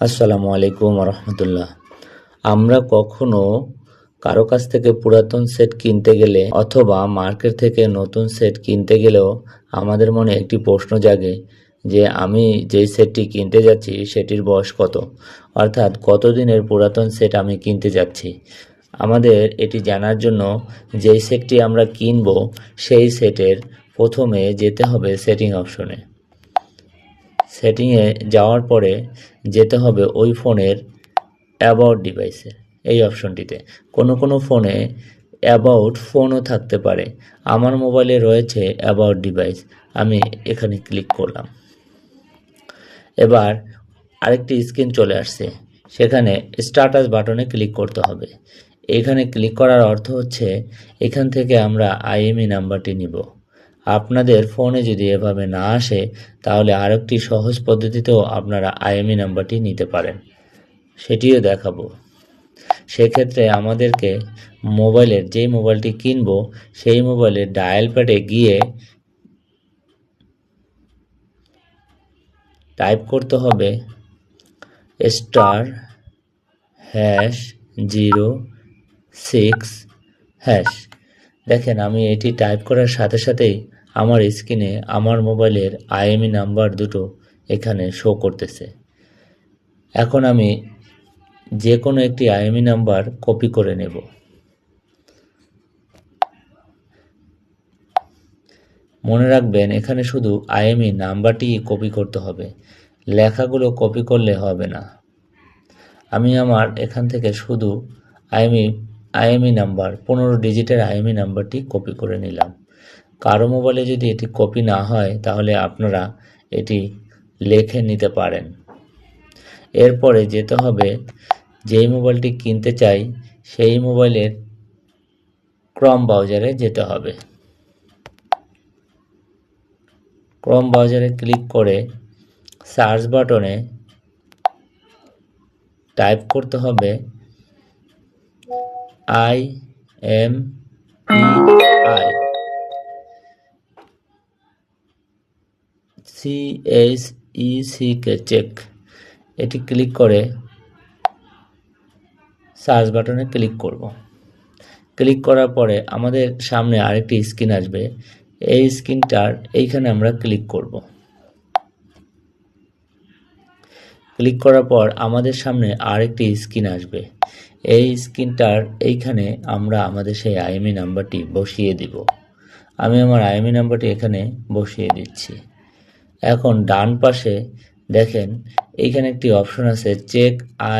আসসালামু আলাইকুম রহমতুল্লাহ। আমরা কখনো কারো কাছ থেকে পুরাতন সেট কিনতে গেলে অথবা মার্কেট থেকে নতুন সেট কিনতে গেলেও আমাদের মনে একটি প্রশ্ন জাগে যে আমি যেই সেটটি কিনতে যাচ্ছি সেটির বয়স কত, অর্থাৎ কতদিনের পুরাতন সেট আমি কিনতে যাচ্ছি। আমাদের এটি জানার জন্য যেই সেটটি আমরা কিনব সেই সেটের প্রথমে যেতে হবে সেটিং অপশনে। সেটিংয়ে যাওয়ার পরে যেতে হবে ওই ফোনের অ্যাবাউট ডিভাইসে, এই অপশনটিতে। কোনো ফোনে অ্যাবাউট ফোনও থাকতে পারে। আমার মোবাইলে রয়েছে অ্যাবাউট ডিভাইস, আমি এখানে ক্লিক করলাম। এবার আরেকটি স্ক্রিন চলে আসছে, সেখানে স্ট্যাটাস বাটনে ক্লিক করতে হবে। এখানে ক্লিক করার অর্থ হচ্ছে এখান থেকে আমরা আইএমই নাম্বারটি নিব। আপনাদের ফোনে যদি এভাবে না আসে তাহলে আরেকটি সহজ পদ্ধতিতেও আপনারা আইএমই নাম্বারটি নিতে পারেন, সেটিও দেখাবো। সেক্ষেত্রে আমাদেরকে মোবাইলের যেই মোবাইলটি কিনব সেই মোবাইলের ডায়াল প্যাডে গিয়ে টাইপ করতে হবে *#06#। দেখেন আমি এটি টাইপ করার সাথে সাথেই আমার স্ক্রিনে আমার মোবাইলের আইএমই নাম্বার দুটো এখানে শো করতেছে। এখন আমি যে কোনো একটি আইএমই নাম্বার কপি করে নেব। মনে রাখবেন এখানে শুধু আইএমই নাম্বারটি কপি করতে হবে, লেখাগুলো কপি করলে হবে না। আমি আমার এখান থেকে শুধু আইএমই নাম্বার 15 ডিজিটের আইএমই নাম্বারটি কপি করে নিলাম। কারো মোবাইলে যদি এটি কপি না হয় তাহলে আপনারা এটি লিখে নিতে পারেন। এরপরে যেতে হবে যেই মোবাইলটি কিনতে চাই সেই মোবাইলের ক্রোম ব্রাউজারে যেতে হবে। ক্রোম ব্রাউজারে ক্লিক করে সার্চ বাটনে টাইপ করতে হবে চেক। এটি ক্লিক করে সার্চ বাটনে ক্লিক করব। ক্লিক করার পরে আমাদের সামনে আরেকটি স্ক্রিন আসবে। এই স্ক্রিনটার এইখানে আমরা ক্লিক করব। ক্লিক করার পর আমাদের সামনে আরেকটি স্ক্রিন আসবে। এই স্ক্রিনটার এইখানে আমরা আমাদের সেই আইএমই নাম্বারটি বসিয়ে দিব। আমি আমার আইএমই নাম্বারটি এখানে বসিয়ে দিচ্ছি। এখন ডান পাশে দেখেন এইখানে একটি অপশন আছে চেক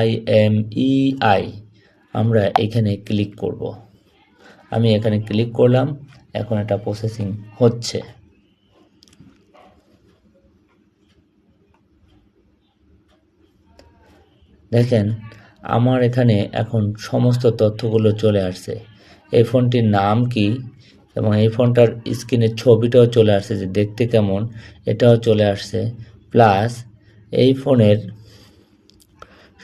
IMEI, আমরা এখানে ক্লিক করব। আমি এখানে ক্লিক করলাম, এখন এটা প্রসেসিং হচ্ছে। দেখেন আমার এখানে এখন সমস্ত তথ্যগুলো চলে আসছে। এই ফোনটির নাম কি এবং এই ফোনটার স্ক্রিনের ছবিটাও চলে আসছে যে দেখতে কেমন, এটাও চলে আসছে। প্লাস এই ফোনের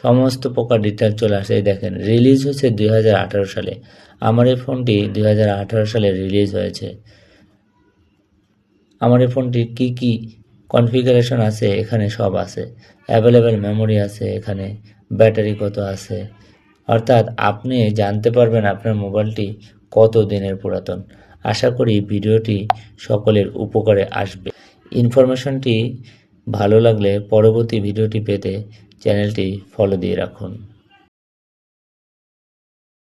সমস্ত প্রকার ডিটেল চলে আসে। এই দেখেন রিলিজ হয়েছে 2018 সালে। আমার এই ফোনটি 2018 সালে রিলিজ হয়েছে। আমার এই ফোনটির কি কনফিগারেশন আছে এখানে সব আছে। অ্যাভেলেবেল মেমোরি আছে, এখানে ব্যাটারি কত আছে, অর্থাৎ আপনি জানতে পারবেন আপনার মোবাইলটি কত দিনের পুরাতন। আশা করি ভিডিওটি সকলের উপকারে আসবে। ইনফরমেশনটি ভালো লাগলে পরবর্তী ভিডিওটি পেতে চ্যানেলটি ফলো দিয়ে রাখুন।